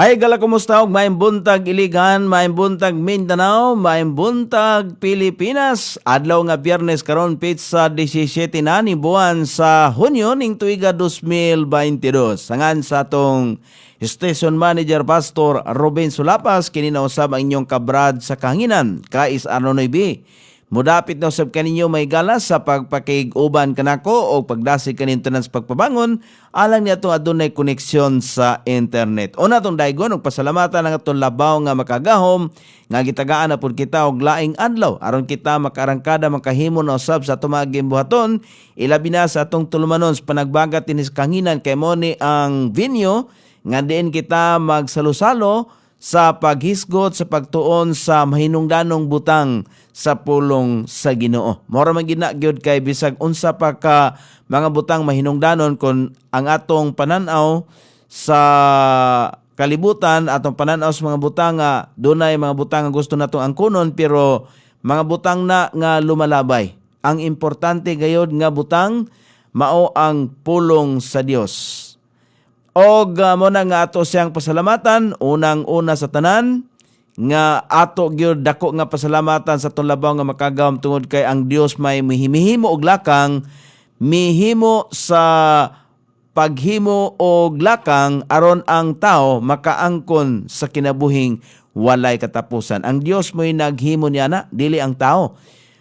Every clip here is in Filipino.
May gala kumusta og may buntag Iligan, may buntag Mindanao, may buntag Pilipinas. Adlaw nga Biyernes karon pizza 17 na ni buwan sa Hunyo ning tuiga 2022. Sangan sa atong Station Manager Pastor Ruben Sulapas kini na usab ang inyong kabrad sa kahanginan. Kais Arnoy B. Mudapit na usab kaninyo may galas sa pagpakig-uban kanako o pagdasig kaninyo tanan sa pagpabangon alang niya itong adunay koneksyon sa internet. O natong daigon og pasalamatan ang atong labaw nga makagahom nga gitagaan na pud kita og laing adlaw aron kita makarangkada makahimo na usab sa tumaging buhaton ilabi na sa atong tulumanon sa panagbagat tinis kanginan kay mo ni ang venue nga diin kita magsalusalo sa paghisgot sa pagtuon sa mahinungdanong butang sa pulong sa Ginoo. Mora man gina gyud kay bisag unsa pa ka mga butang mahinungdanon kon ang atong pananaw sa kalibutan, atong pananaw sa mga butang nga dunay mga butang nga gusto natong angkunon pero mga butang na nga lumalabay. Ang importante gayud nga butang mao ang pulong sa Dios. Og mo na nga ato siyang pasalamatan, unang-una sa tanan, nga ato gyud dako nga pasalamatan sa atong labaw nga makagawom tungod kay ang Dios may mihimo og lakang, mihimo sa paghimo og lakang aron ang tao makaangkon sa kinabuhing walay katapusan. Ang Dios mo'y naghimo niya na, dili ang tao.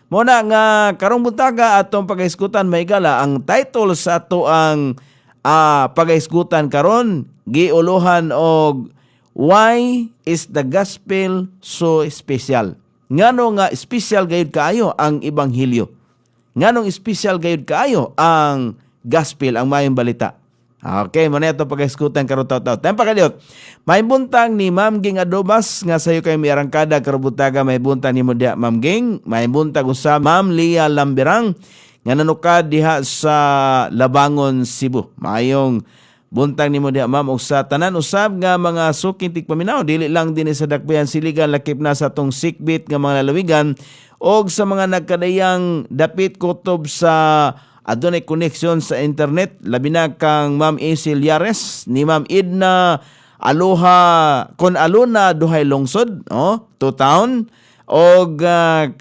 Muna nga karong buntaga atong pagahisgutan may gala ang title sa ato ang pagahisgutan karon giuluhan og why is the gospel so special? Ngano nga special gayud kaayo ang ebanghelyo? Nganong special gayud kaayo ang gospel, ang mayong balita? Okay, muna ito pagahisgutan karon taw-taw. Tempa kadiot. May buntang ni Ma'am Ging Adobas nga sayo kay mi arangkada karubutaga may buntang ni Modia Ma'am Ging, may buntang usa Ma'am Lia Lambirang nga nanukad diha sa Labangon, Cebu. Mayong buntang nimo diha ma'am og sa tanan usab nga mga suking tigpaminaw dili lang dinhi sa dakbayan siligan lakip na sa tong sikbit nga mga lalawigan og sa mga nagkadayang dapit kutob sa adunay koneksyon sa internet labi na kang Ma'am Acel Yares ni Ma'am Edna Aloha kon aluna duhay lungsod to town og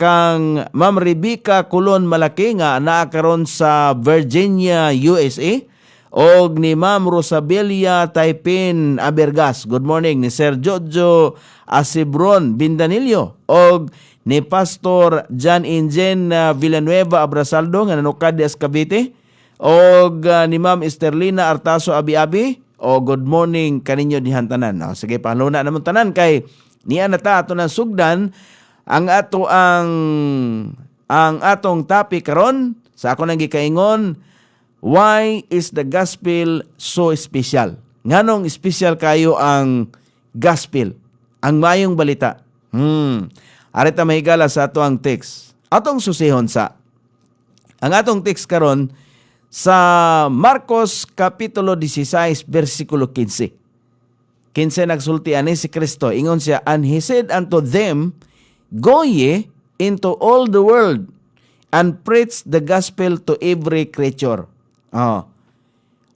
kang Ma'am Rebecca Colon Malaki nga naa karon sa Virginia, USA. Og ni Ma'am Rosabilia Taipin Abergas. Good morning ni Sir Jojo Asibron Bindanillo. Og ni Pastor John Ingen Villanueva Abrasaldo nga nanukad di Cavite. Og ni Ma'am Esterlina Artaso Abi-Abi. O good morning kaninyo dihan tanan. Sige, pahaluna naman tanan kay niya na ta ato ng sugdan ang atong topic karon sa ako nang gikaingon, why is the gospel so special? Nganong special kayo ang gospel, ang mayong balita? Arita mahigala sa ato ang text. Atong susihon sa ang atong text karon sa Marcos kapitulo 16 versikulo 15. 15 nagsulti ani si Kristo, ingon siya, and he said unto them, go ye into all the world and preach the gospel to every creature.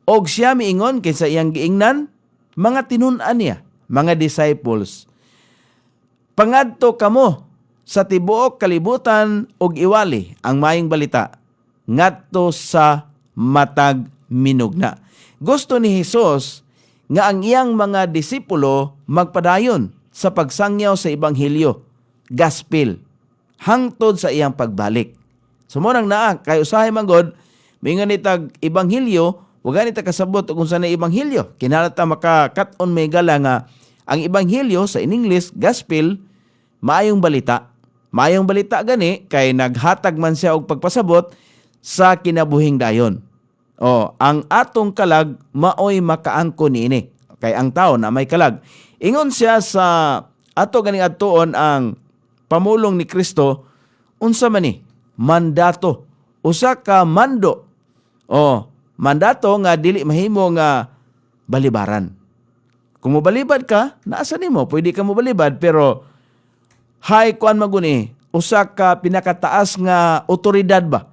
Og siya miingon kinsa iyang giingnan, mga tinun-an niya, mga disciples. Pangadto kamo sa tibuok kalibutan og iwali ang mayong balita ngadto sa matag minugna. Gusto ni Hesus nga ang iyang mga disipulo magpadayon sa pagsangyaw sa ebanghelyo, gospel, hangtod sa iyang pagbalik. Sumunang naa, kay usahay manggod, mingon itag ebanghelyo, wag nita kasabot kung saan na ebanghelyo. Kinalata makakat-on may gala nga, ang ebanghelyo sa in English, gospel, maayong balita. Maayong balita gani, kay naghatag man siya og pagpasabot sa kinabuhing dayon. Ang atong kalag, maoy makaangko niini. Kay ang tao na may kalag. Ingon siya sa ato ganing adtuon ang pamulong ni Kristo, unsa man ni? Mandato. Usa ka mando. Mandato nga dili mahimo nga balibaran. Kung mobalibad ka, naasa nimo? Pwede ka mobalibad, pero kuan maguni, usa ka pinakataas nga otoridad ba?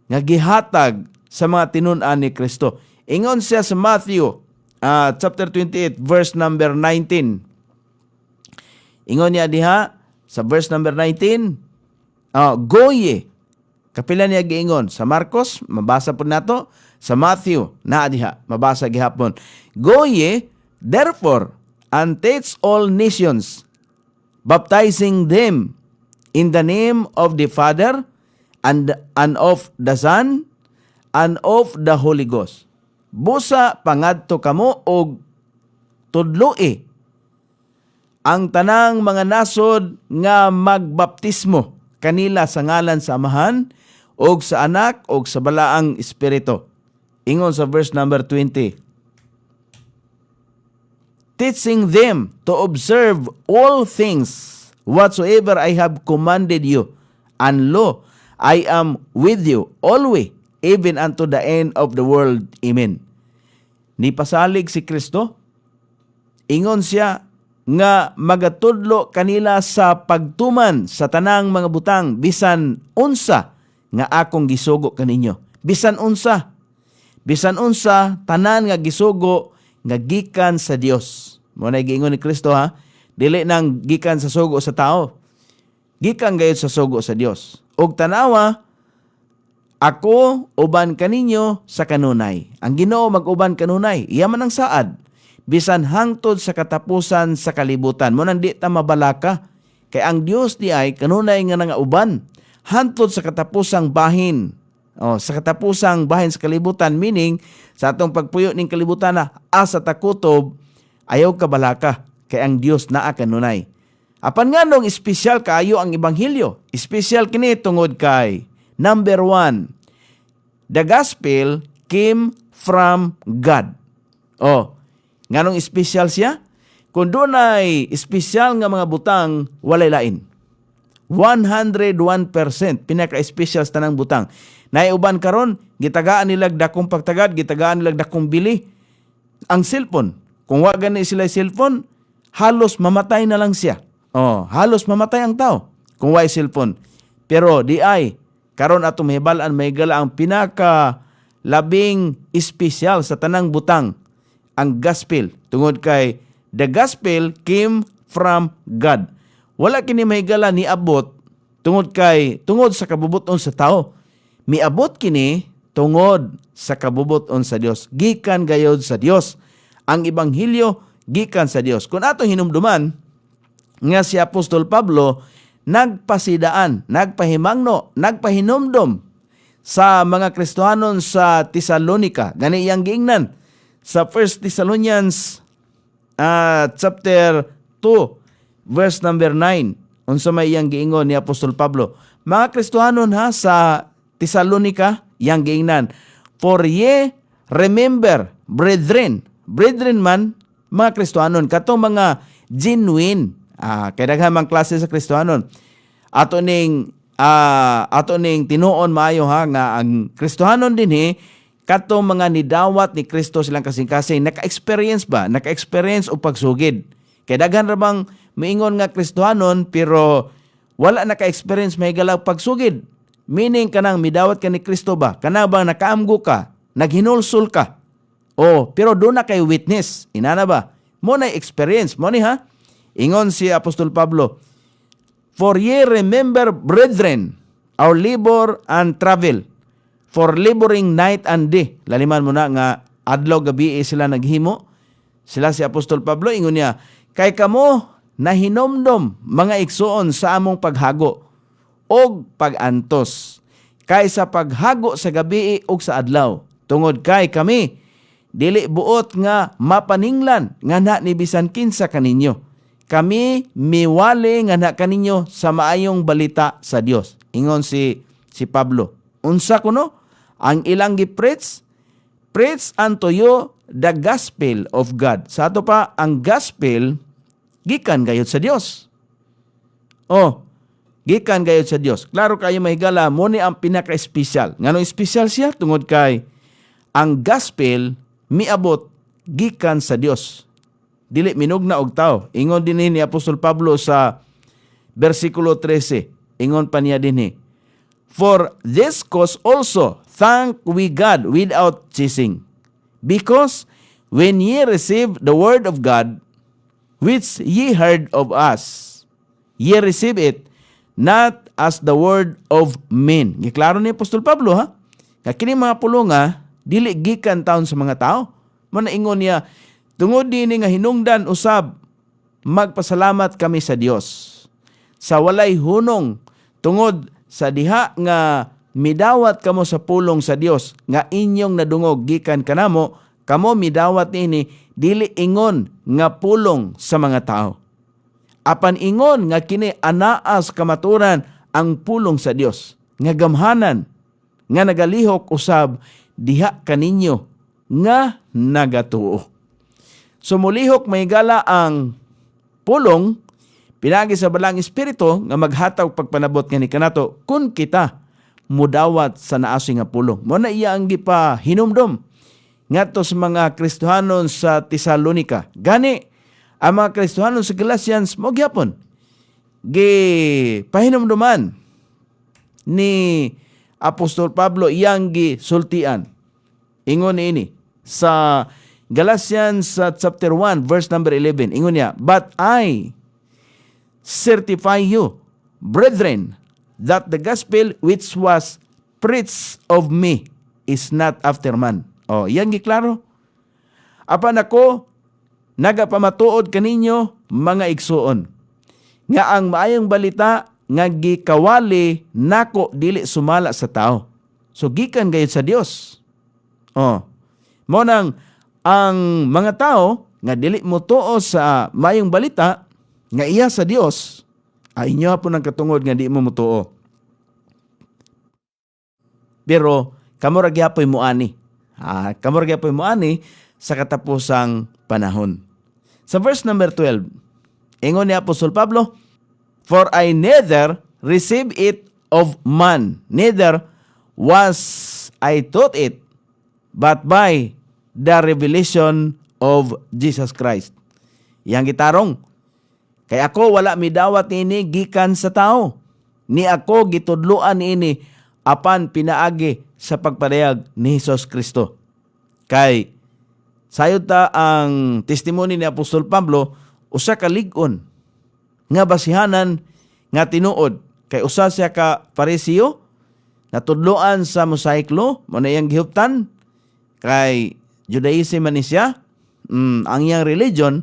Nga gihatag sa mga tinun-an ni Kristo. Ingon siya sa Matthew chapter 28 verse number 19. Ingon niya diha sa verse number 19, go ye. Kapila niya giingon sa Marcos, mabasa po nato, sa Matthew na diha, mabasa gihapon. Go ye therefore and teach all nations, baptizing them in the name of the Father and of the Son and of the Holy Ghost. Busa pangadto kamo og tudloi ang tanang mga nasod nga magbaptismo kanila sa ngalan sa Amahan og sa Anak og sa Balaang Espiritu. Ingon sa verse number 20. Teaching them to observe all things whatsoever I have commanded you, and lo, I am with you always, even unto the end of the world. Amen. Ni pasalig si Kristo, ingon siya nga magatudlo kanila sa pagtuman sa tanang mga butang, bisan unsa nga akong gisugo kaninyo. Bisan unsa, tanan nga gisugo nga gikan sa Dios. Mo na giingon ni Kristo ha, dili nang gikan sa sugo sa tao. Gikan gayud sa sugo sa Dios. Og tanawa, ako uban kaninyo sa kanunay. Ang Ginoo mag-uban kanunay, iya man ang saad. Bisan hangtod sa katapusan sa kalibutan. Mo nang di ta mabalaka. Kay ang Dios di ay kanunay nga nangauban. Hangtod sa katapusang bahin. Sa katapusang bahin sa kalibutan, meaning sa atong pagpuyo ning kalibutan na asa takutob, ayaw kabalaka. Kay ang Dios naa kanunay. Apan nga nung espesyal kaayo ang Ebanghelyo. Espesyal kini tungod kay number 1, the gospel came from God. Nganong espesyal siya? Kung doon ay espesyal nga mga butang, walay lain. 101% pinaka-espesyal sa tanang butang. Naiuban karon, gitagaan nilag dakong pagtagad, gitagaan nilag dakong bili. Ang cellphone, kung wag gani sila cellphone, halos mamatay na lang siya. Halos mamatay ang tao kung wag cellphone. Pero di ay, karon atong mahibalaan may gala ang pinaka labing espesyal sa tanang butang, ang gospel. Tungod kay the gospel came from God. Wala kini mahigala ni abot tungod sa kabubuton sa tao. Miabot kini tungod sa kabubuton sa Dios. Gikan gayod sa Dios. Ang Ebanghelyo gikan sa Dios. Kung atong hinumduman nga si Apostol Pablo nagpasidaan, nagpahimangno, nagpahinumdom sa mga Kristohanon sa Tesalonica. Gani iyang giingnan sa 1 Thessalonians chapter 2 verse number 9. Unsa may iyang giingon ni Apostol Pablo? Mga Kristohanon ha sa Tesalonica, iyang giingnan, for ye remember, brethren man, mga Kristohanon, katong mga genuine, kay daghang mga klase sa Kristohanon. Ato ning tinuon maayo ha nga ang Kristohanon dinhi katong mga nidawat ni Kristo silang kasing-kasing naka-experience o pagsugid. Kay daghan ra bang miingon nga Kristohanon pero wala naka-experience mahigala pagsugid. Meaning kanang midawat ka ni Kristo ba? Kana bang nakaamgo ka? Naghinulsol ka? Pero doon na kay witness. Inana ba? Mo na experience. Mo ni ha? Ingon si Apostol Pablo, for ye remember, brethren, our labor and travel, for laboring night and day. Laliman mo na nga, adlaw gabi sila naghimo. Sila si Apostol Pablo, ingon niya, kay kamo nahinomdom mga igsuon sa among paghago og pagantos, kaysa paghago sa gabi og sa adlaw. Tungod kay kami, dili buot nga mapaninglan nga na ni bisan kinsa kaninyo. Kami miwali nga na kaninyo sa maayong balita sa Dios. Ingon si Pablo. Unsa kuno? Ang ilang gi-preach unto you the gospel of God. Sa ato pa, ang gospel gikan gayud sa Dios. Gikan gayud sa Dios. Klaro kayo mahigala, mo ni ang pinaka-espesyal. Nganong espesyal siya? Tungod kay ang gospel miabot gikan sa Dios. Dili minugna og tao. Ingon din ni Apostol Pablo sa versikulo 13. Ingon pa niya din for this cause also thank we God without ceasing, because when ye receive the word of God, which ye heard of us, ye receive it not as the word of men. Giklaro ni Apostol Pablo, ha? Kini mga pulonga, dili gikan taon sa mga tao. Muna ingon niya, tungod din nga hinungdan usab, magpasalamat kami sa Dios. Sa walay hunong, tungod sa diha nga midawat kamo sa pulong sa Dios, nga inyong nadungog gikan kanamo, kamo midawat ini, dili ingon nga pulong sa mga tao. Apan ingon nga kini anaas kamaturan ang pulong sa Dios, nga gamhanan, nga nagalihok usab diha kaninyo nga nagatuo. Sumulihok may gala ang pulong pinagi sa balang espiritu nga maghatag pagpanabot nga ni kanato kun kita mudawat sa naasi nga pulong. Mo na iya ang gipa hinumdom ngadto sa mga Kristohanon sa Tesalonika. Gani ang mga Kristohanon sa Galatians mo gyapon gi pahinumduman ni Apostol Pablo iyang gisultian. Ingon ini sa Galatians chapter 1 verse number 11. Ingon niya, but I certify you, brethren, that the gospel which was preached of me is not after man. Oh, yan giklaro. Apan ako nagapamatuod kaninyo mga igsuon nga ang maayong balita nga gikawali nako dili sumala sa tao. So gikan gayud sa Dios. Oh. Mo nang ang mga tao nga dili mo tuo sa maayong balita nga iya sa Dios ay inyo po ng katungod nga di mo mutuo. Pero kamo ra gyapon mo ani. Kamo ra gyapon mo ani sa katapusang panahon. Sa verse number 12, ingon ni Apostol Pablo, for I neither receive it of man, neither was I taught it, but by the revelation of Jesus Christ. Yang gitarong, kay ako wala midawat ini gikan sa tao, ni ako gitudluan ini apan pinaagi sa pagpadayag ni Hesus Kristo. Kay sayod ta ang testimony ni Apostol Pablo, usa ka lig-on nga basihanan nga tinuod kay usa siya ka Pariseo natudloan sa Mosaic Law, mo na iyang gihuptan kay Judaism man siya, ang iyang religion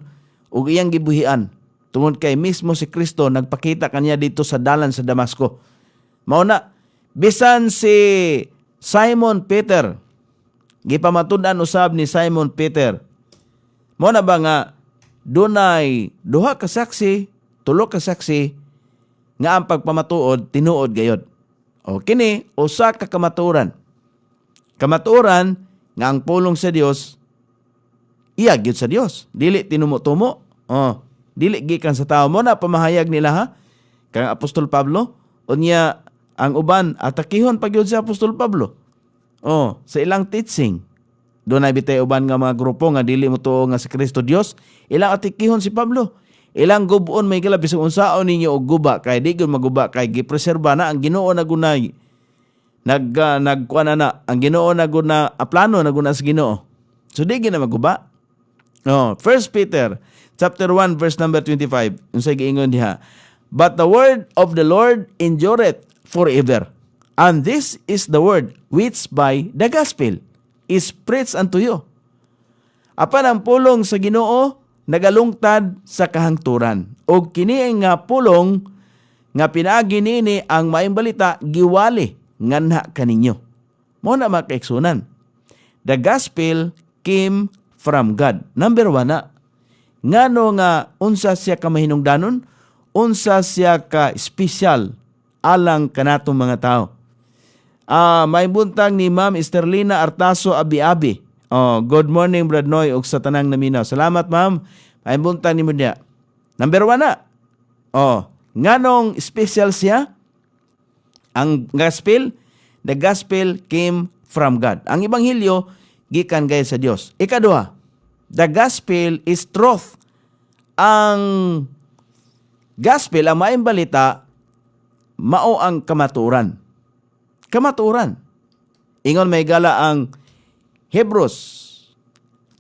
ug iyang gibuhian tungod kay mismo si Kristo nagpakita kaniya dito sa dalan sa Damasco. Mao na bisan si Simon Peter, gipamatud-an usab ni Simon Peter, mo na ba nga dunay duha ka saksi, tulo ka saksi nga ang pagpamatuod tinuod gayod. O kini usa ka kamaturan. Kamaturan nga ang pulong sa Dios iya gyud sa Dios. Dili tinumo-tumo. Dili gikan sa tao. Mo na pamahayag nila ha kang Apostol Pablo unya ang uban atakihon pagyud si Apostol Pablo. Sa ilang teaching doon ay bitay uban nga mga grupo nga dili mo tuo nga si Kristo Dios, ilang atikihon si Pablo. Ilang gubon may gila bisag unsaon ninyo og guba kay di gyud maguba kay gipreserba na ang Ginoo na gunay. Nagkuan na ang Ginoo na guna plano na guna sa Ginoo. So di gyud na maguba. 1 Peter chapter 1 verse number 25. Unsay giingon diha? But the word of the Lord endureth forever. And this is the word which by the gospel is preached unto you. Apan ang pulong sa Ginoo nagalungtad sa kahangturan. O kini nga pulong nga pinaagi nini ang maayong balita giwali nganha kaninyo. Mo na makaigsunan. The gospel came from God. Number 1 na. Ngano nga unsa siya ka mahinungdanon, unsa siya ka special alang kanatong mga tao. May buntag ni Ma'am Esterlina Artaso Abi-Abi. Good morning, Brad Noy, og sa tanang naminaw. Salamat, ma'am. May buntag ni mo niya. Number 1 na. Nganong special siya? Ang gospel, the gospel came from God. Ang ebanghelyo, gikan gayud sa Dios. Ikaduha, the gospel is truth. Ang gospel, ang maayong balita, mao ang kamaturan. Kamaturan. Ingon may gala ang Hebrews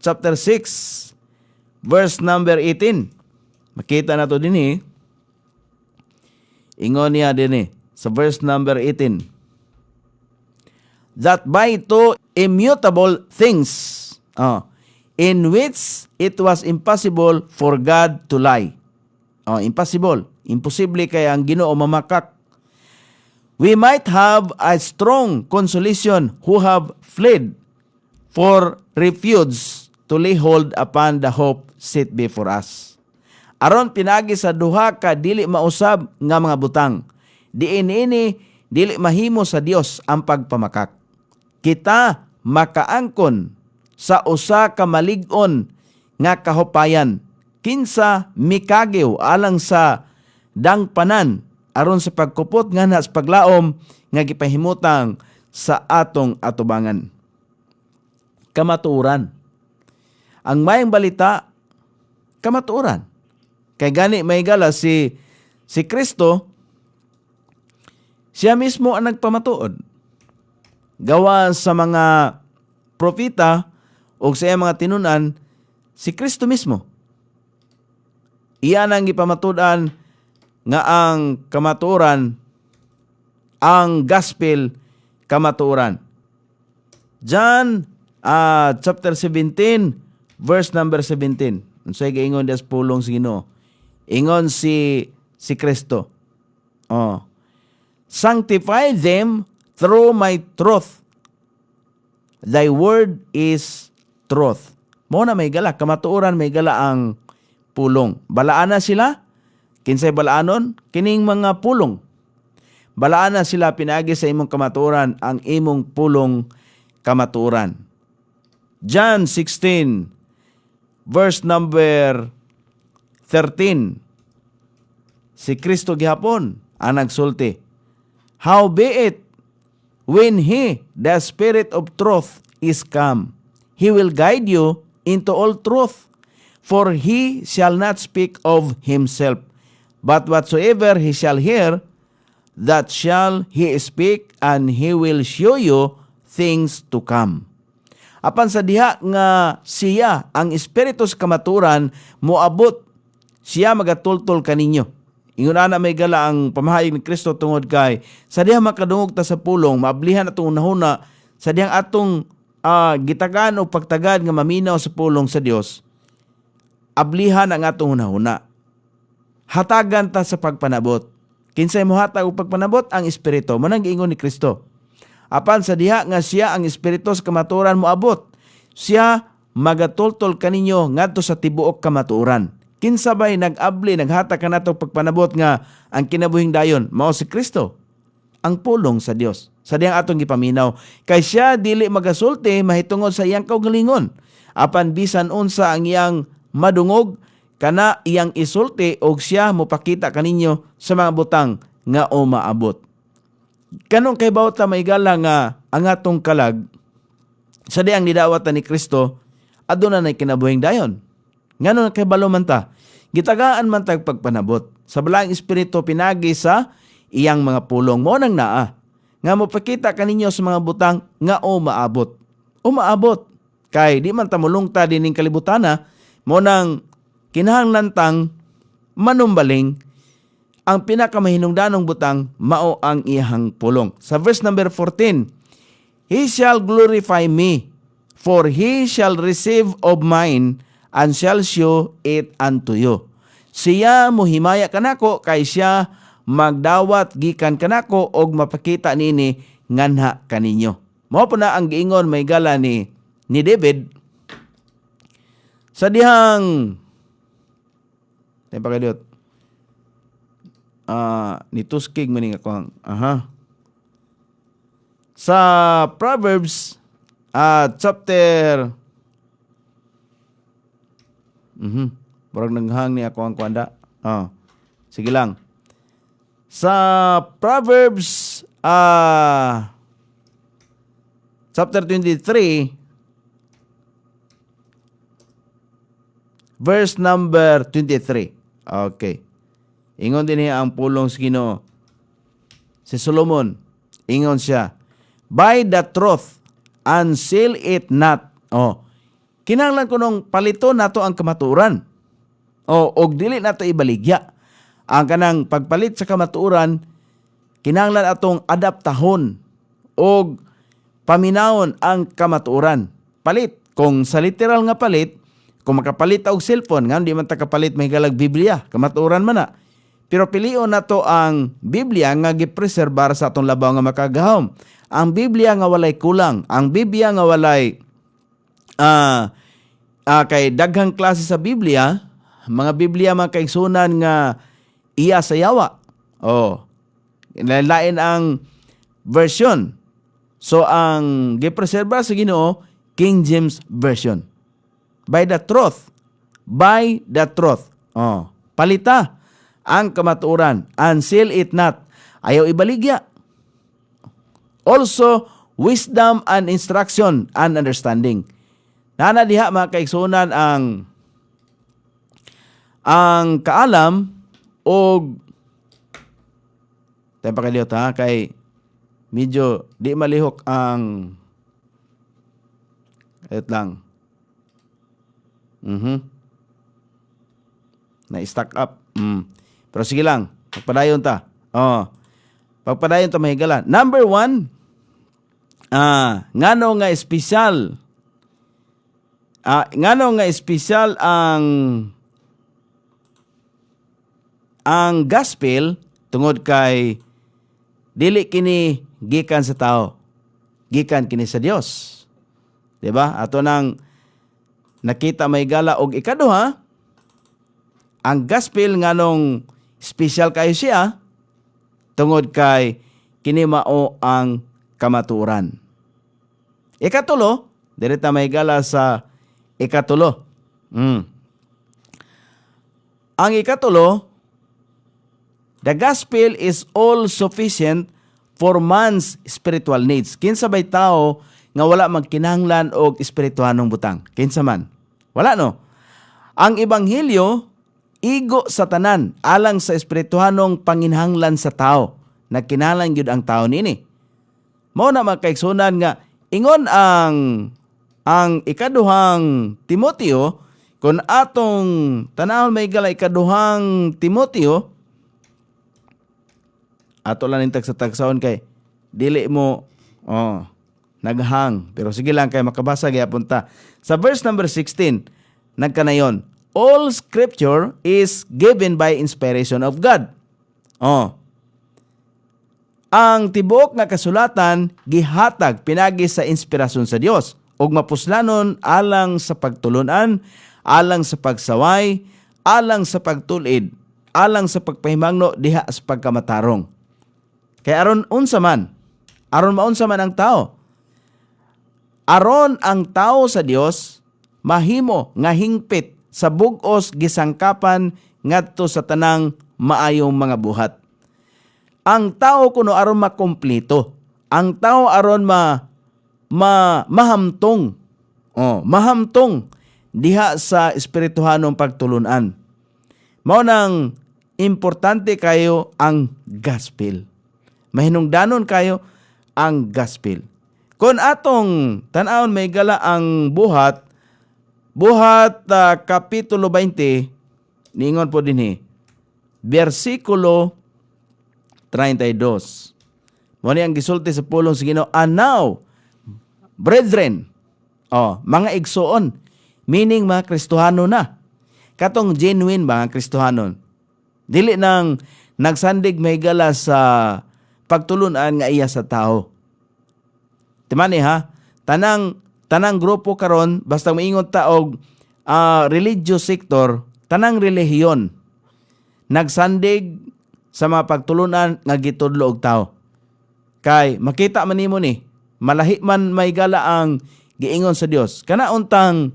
chapter 6, verse number 18. Makita na to din Ingon niya din sa verse number 18. That by two immutable things, in which it was impossible for God to lie. Impossible. Imposible kaya ang Ginoo mamakak. We might have a strong consolation who have fled for refuge to lay hold upon the hope set before us. Aron pinagi sa duha ka dili mausab nga mga butang. Diin dili mahimo sa Dios ang pagpamakak. Kita makaangkon sa usa ka malig-on nga kahupayan kinsa mikagiw alang sa dangpanan aron sa pagkupot nga sa paglaom nga gipahimutang sa atong atubangan. Kamatuoran. Ang mayang balita, kamatuoran. Kay gani may gala si Kristo, siya mismo ang nagpamatuod. Gawa sa mga propita o sa iyang mga tinunan, si Kristo mismo. Iyan ang ipamatudan nga ang kamatuoran, ang gospel kamatuoran. John chapter 17, verse number 17. Unsay giingon des pulong sa Ginoo. Ingon si Kristo. Sanctify them through my truth. Thy word is truth. Mo na may gala, kamatuoran may gala ang pulong. Balaan na sila. Kinsay balaanon? Kining mga pulong. Balaan na sila pinagi sa imong kamatuoran ang imong pulong kamatuoran. John 16, verse number 13. Si Kristo gihapon ang nagsulti. Howbeit, when He, the Spirit of truth, is come, He will guide you into all truth. For He shall not speak of Himself, but whatsoever He shall hear, that shall He speak, and He will show you things to come. Apan sa diha nga siya, ang Espiritu sa kamaturan, moabot, siya magatultol kaninyo. Ingon na may gala ang pamahayag ni Kristo tungod kay, sa diha makadungog ta sa pulong, maablihan atong unahuna, sa dihang atong gitagaan o pagtagad nga maminaw sa pulong sa Dios, ablihan ang atong unahuna. Hatagan ta sa pagpanabot. Kinsay mo hatag og pagpanabot? Ang Espiritu. Manang giingon ni Kristo. Apan sa diha nga siya ang Espiritu sa kamatuoran moabot, siya magatultol kaninyo ngadto sa tibuok kamatuoran. Kinsa bay nag-abli, naghatag kanato pagpanabot nga ang kinabuhing dayon mao si Kristo, ang pulong sa Dios. Sa diyang atong gipaminaw, kay siya dili magasulti mahitungod sa iyang kaugalingon. Apan bisan unsa ang iyang madungog, kana iyang isulti og siya mopakita kaninyo sa mga butang nga o maabot. Kanong kay bawta may gala nga ang atong kalag sa diyang nidawatan ni Kristo aduna nay kinabuhing dayon. Ngano kay balo man ta, gitagaan man tag pagpanabot sa balaang espiritu pinagi sa iyang mga pulong mo nang naa nga mopakita kaninyo sa mga butang nga o maabot. O maabot kay di man ta mulungta dining kalibutana mo nang kinahanglan manumbaling ang pinakamahinungdanong butang mao ang iyang pulong. Sa verse number 14, He shall glorify me, for He shall receive of mine and shall show it unto you. Siya mohimaya kanako kay siya magdawat gikan kanako og mapakita nini nganha kaninyo. Mao po na ang giingon may gala ni David sa dihang nituskig maning ako sa Proverbs chapter Barag nanghang ni ako ang kwanda. Sige lang. Sa Proverbs chapter 23 verse number 23. Okay. Ingon din niya ang pulong sa Ginoo. Si Solomon, ingon siya, by the truth, unseal it not. kinahanglan ko nung palito nato ang kamatuoran. Og dili nato ibaligya. Ang kanang pagpalit sa kamatuoran, kinahanglan atong adaptahon og paminawon ang kamatuoran. Palit. Kung sa literal nga palit, kung makapalit og cellphone, nga di man ta kapalit mahigalag Biblia, kamatuoran man na. Pero pilion nato ang Biblia nga gipreserbar sa atong labaw nga makagahom. Ang Biblia nga walay kulang, ang Biblia nga walay kay daghang klase sa Biblia, mga Biblia mga kaigsunan nga iya sa yawa. Lain ang version. So ang gipreserbar sa Ginoo, King James Version. By the truth. By the truth. Palita ang kamatuoran. Unseal it not. Ayaw ibaligya. Also, wisdom and instruction and understanding. Nana diha mga kaigsunan ang kaalam o tayo pakaliot ha, kay medyo di malihok ang ayot lang. Na-stack up. Pero sige lang. Pagpadayon ta. Pagpadayon ta mahigala. Number 1, ngano nga espesyal. Ngano nga espesyal ang gospel tungod kay dili kini gikan sa tao. Gikan kini sa Dios. Diba? Ato nang nakita may gala og ikaduha, ang gospel nganong special kayo siya tungod kay kini mao ang kamatuoran. Ikatulo, direta may gala sa ikatulo. Ang ikatulo, the gospel is all sufficient for man's spiritual needs. Kinsa bay tao nga wala magkinahanglan og espirituhanong butang. Kinsa man? Wala no. Ang ebanghelyo igo sa tanan alang sa espirituhanong panginhanglan sa tao. Nagkinahanglan gyud ang tao nini. Mao na makaigsunan nga ingon ang ikaduhang Timoteo, kun atong tanawon may gala ikaduhang Timoteo, ato lang nintag sa tagsawon kay dili mo naghang. Pero sige lang kay makabasa gyapon ta. Sa verse number 16, nagkanayon, all scripture is given by inspiration of God. Ang tibuok nga kasulatan gihatag pinagi sa inspirasyon sa Dios ug mapuslanon alang sa pagtulunan, alang sa pagsaway, alang sa pagtulid, alang sa pagpahimangno diha sa pagkamatarong. Kay aron maunsa man ang tao. Aron ang tao sa Dios mahimo nga hingpit sa bug-os gisangkapan ngadto sa tanang maayong mga buhat. Ang tao kuno aron makumpleto. Ang tao aron mahamtong. Mahamtong diha sa espirituhanong pagtulunan. Mao nang importante kayo ang gospel. Mahinungdanon kayo ang gospel. Kung atong tan-awon may gala ang buhat kapitulo 20, ningon po dinhi, versikulo 32. Mao ni ang gisulti sa pulong sa Ginoo, and now, brethren, mga igsoon, meaning mga Kristohano na, katong genuine mga Kristohanon, dili nang nagsandig may gala sa pagtulunan nga iya sa tao. Timani ha, tanang grupo karon basta moingon ta og religious sector, tanang relihiyon nagsandig sa mga pagtulunan nga gitudlo og tao. Kay makita man nimo ni, malahi man may gala ang giingon sa Dios. Kana untang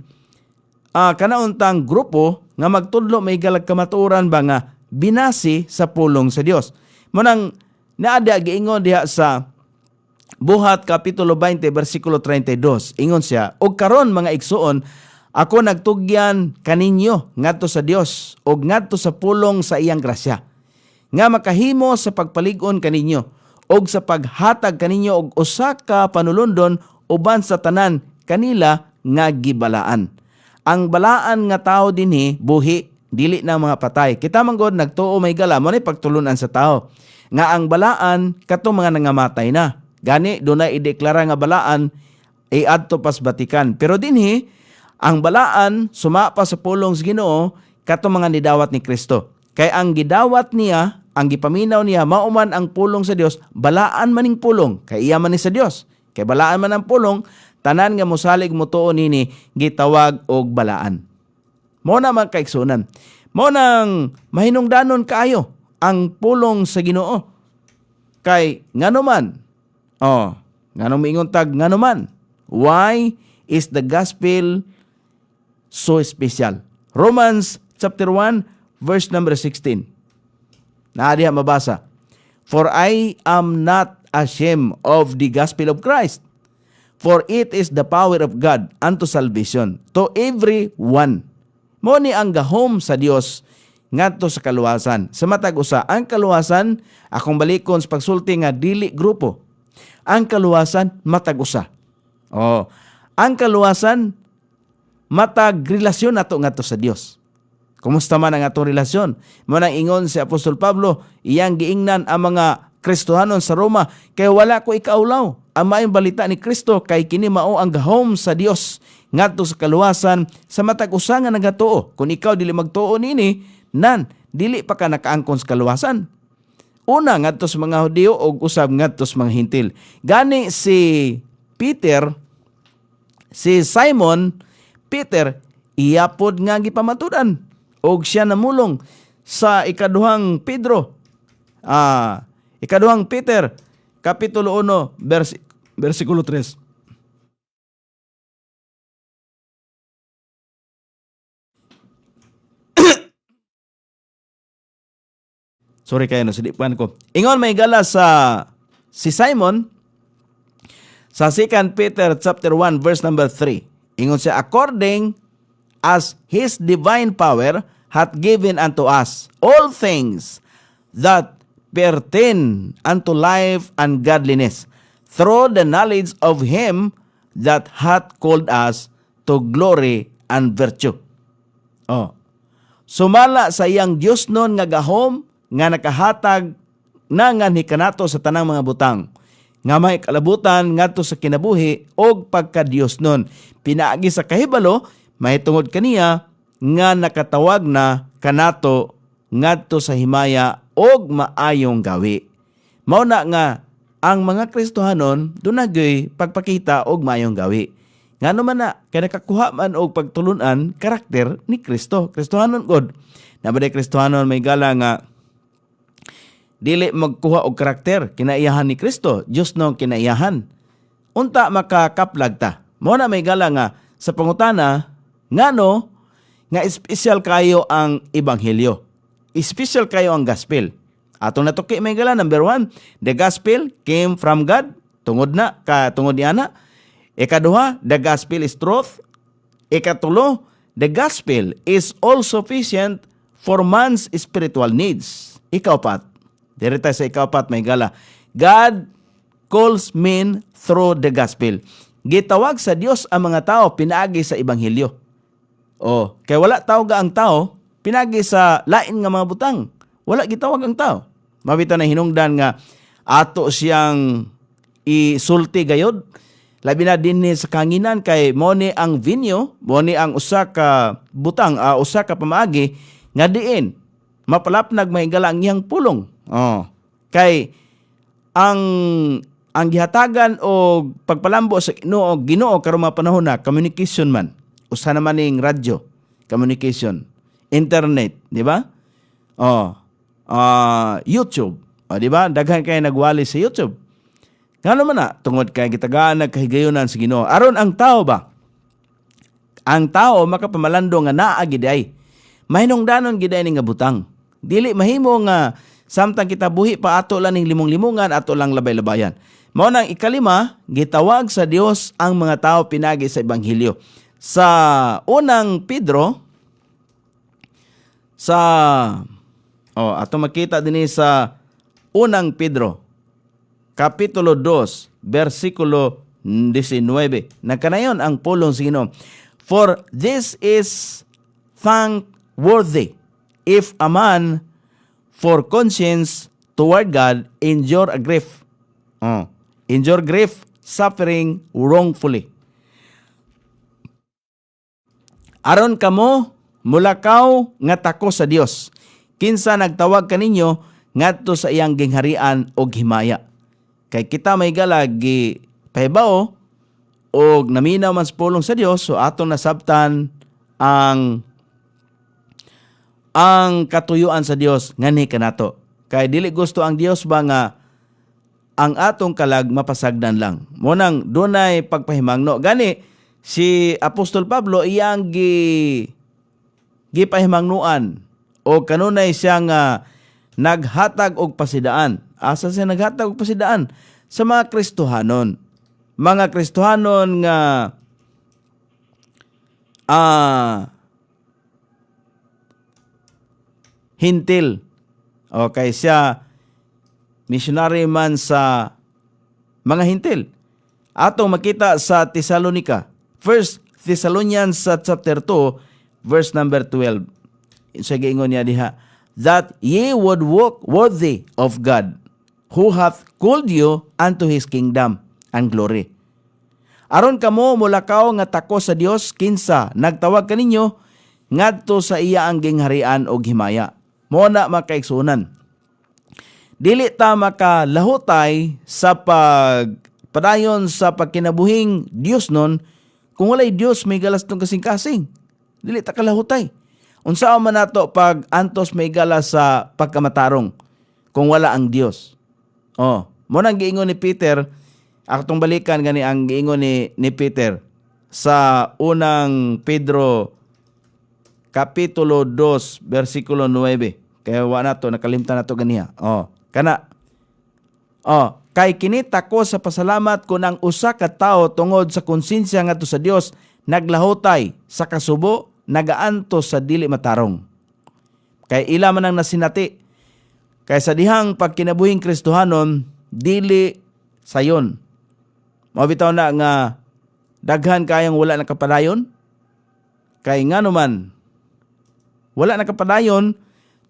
grupo nga magtudlo may galag kamatuoran ba nga binasi sa pulong sa Dios. Munang naada giingon diha sa Buhat kapitulo 20 bersikulo 32. Ingon siya, "Og karon mga igsuon, ako nagtugyan kaninyo ngadto sa Dios og ngadto sa pulong sa iyang grasya, nga makahimo sa pagpalig-on kaninyo og sa paghatag kaninyo og usa ka panulundon uban sa tanan kanila nga gibalaan. Ang balaan nga tao dinhi buhi, dili na mga patay. Kita man gud nagtuo may gala mo ni pagtulunan sa tao. Nga ang balaan katong mga nangamatay na. Gani dunay ideklara nga balaan adto pas batikan. Pero dinhi ang balaan suma pa sa pulong sa Ginoo katong mga nidawat ni Kristo. Kay ang gidawat niya, ang gipaminaw niya mauman ang pulong sa Dios, balaan maning pulong kay iya man ni sa Dios. Kay balaan man ang pulong, tanan nga mosalig mo tuon nini gitawag og balaan. Mo na man kaigsunan. Mo nang mahinungdanon kaayo ang pulong sa Ginoo. Kay ngano man. Nganong miingon tag ngano man. Why is the gospel so special? Romans chapter 1 verse number 16. Naadiha mabasa. For I am not ashamed of the gospel of Christ. For it is the power of God unto salvation to every one. Mo ni ang gahom sa Dios ngadto sa kaluwasan. Sa matag usa, ang kaluwasan akong balikon sa pagsulti nga dili grupo. Ang kaluwasan matag usa. Ang kaluwasan matag relasyon nato ngadto sa Dios. Kumusta man ang atong relasyon? Mo nang ingon si Apostol Pablo, iyang giingnan ang mga Kristohanon sa Roma, kay wala ko ikaulaw. Ang maayong balita ni Kristo kay kini mao ang gahom sa Dios ngadto sa kaluwasan sa matag usa nga nagatuo. Kung ikaw dili magtuo nini, dili pa ka nakaangkon sa kaluwasan. Una ngadto sa mga Hudiyo ug usab ngadto sa mga Hintil. Gani si Simon Peter iyapod nga gipamatudan og siya namulong sa ikaduhang Peter kapitulo 1 versikulo 3. Sorry kayo no, sidipan ko. Ingon may gala si Simon sa 2 Peter chapter 1 verse number 3. Ingon siya, according as His divine power hath given unto us all things that pertain unto life and godliness, through the knowledge of Him that hath called us to glory and virtue. Sumala sa iyang Dios nun nga gahom, nga nakahatag na nga ni kanato sa tanang mga butang, nga may kalabutan ngadto sa kinabuhi og pagka-Dios nun. Pinaagi sa kahibalo, mahitungod kaniya nga nakatawag na kanato ngadto sa himaya og maayong gawi. Mao na nga ang mga Kristohanon dunagay pagpakita og maayong gawi. Ngano man na kay nakakuha man og pagtulunan karakter ni Kristo. Kristohanon god. Nabaday Kristohanon may gala nga dili magkuha og karakter kinaiyahan ni Kristo, Dios no kinaiyahan. Unta makakaplag ta. Mo na may gala nga sa pangutana ngano nga espesyal kayo ang ebanghelyo. Espesyal kayo ang gospel. Atong natuki may gala number 1, the gospel came from God. Tungod niana. Ikaduha, the gospel is truth. Ikatulo, the gospel is all sufficient for man's spiritual needs. Ikaapat, dirita sa ikaapat may gala, God calls men through the gospel. Gitawag sa Dios ang mga tao pinaagi sa ebanghelyo. Kay wala tawag ang tao pinagi sa lain nga mga butang. Wala gitawag ang tao. Mabita na hinungdan nga ato siyang isulti gayod. Labi na din sa kanginan kay mo ni ang vinyo, mo ni ang usa ka butang, usa ka pamaagi nga diin mapalapnag mahigala ang iyang pulong. Kay ang gihatagan o pagpalambo sa Ginoo karon mga panahon na communication man. Usa naman ning radyo, communication, internet, di ba? YouTube, di ba? Daghan kay nagwali sa YouTube. Ngano man na tungod kay gitagaan nagkahigayonan sa Ginoo. Aron ang tao ba? Ang tao makapamalandong nga naa gid ay mahinungdanon gid ay nga butang. Dili mahimo nga samtang kita buhi pa ato lang ning limong-limungan, ato lang labay-labayan. Mao nang ikalima, gitawag sa Dios ang mga tao pinagi sa ebanghelyo. Sa unang Pedro ato makita dinhi sa unang Pedro kapitulo 2 versikulo 19. Nagkanayon ang pulong sa Ginoo. For this is thankworthy if a man for conscience toward God endure a grief. Endure grief, suffering wrongfully. Aron kamo mulakaw nga tako sa Dios. Kinsa nagtawag kaninyo ngadto sa iyang gingharian og himaya. Kay kita may galagi pahibao og naminaw man sa pulong sa Dios, so atong nasabtan ang katuyuan sa Dios ngani kanato. Kay dili gusto ang Dios ba nga ang atong kalag mapasagdan lang. Munang dunay pagpahimangno. Gani si Apostol Pablo iyang gipahimangnuan o kanunay siya nga naghatag og pasidaan. Asa siya naghatag og pasidaan? Sa mga Kristohanon. Mga Kristohanon nga hintil. Okay, siya missionary man sa mga hintil. Atong makita sa Thessalonica. First Thessalonians sa chapter 2, verse number 12. Sa giingon niya diha, that ye would walk worthy of God, who hath called you unto His kingdom and glory. Aron kamo mulakaw nga tako sa Dios kinsa nagtawag kaninyo ngadto sa iya ang gingharian og himaya. Mo na makaigsunan. Dili ta makalahutay sa padayon sa pagkinabuhing Dios nun kung walay Dios may galas tong kasing-kasing. Dili ta kalahutay. Unsa man nato pag antos may galas sa pagkamatarong kung wala ang Dios. Mo nang giingon ni Peter, akong balikan gani ang giingon ni Peter sa unang Pedro Kapitulo 2, versikulo 9. Kaya wala na to, nakalimtan na to ganiha. Kay kinita ko sa pasalamat ko ng usa ka tao tungod sa konsensya ngadto sa Dios, naglahutay sa kasubo, nagaantos sa dili matarong. Kay ila man ang nasinati. Kay sa dihang pagkinabuhing Kristohanon, dili sayon. Mabitaw na nga daghan kayang wala nakapadayon. Kay nga naman, wala nakapadayon,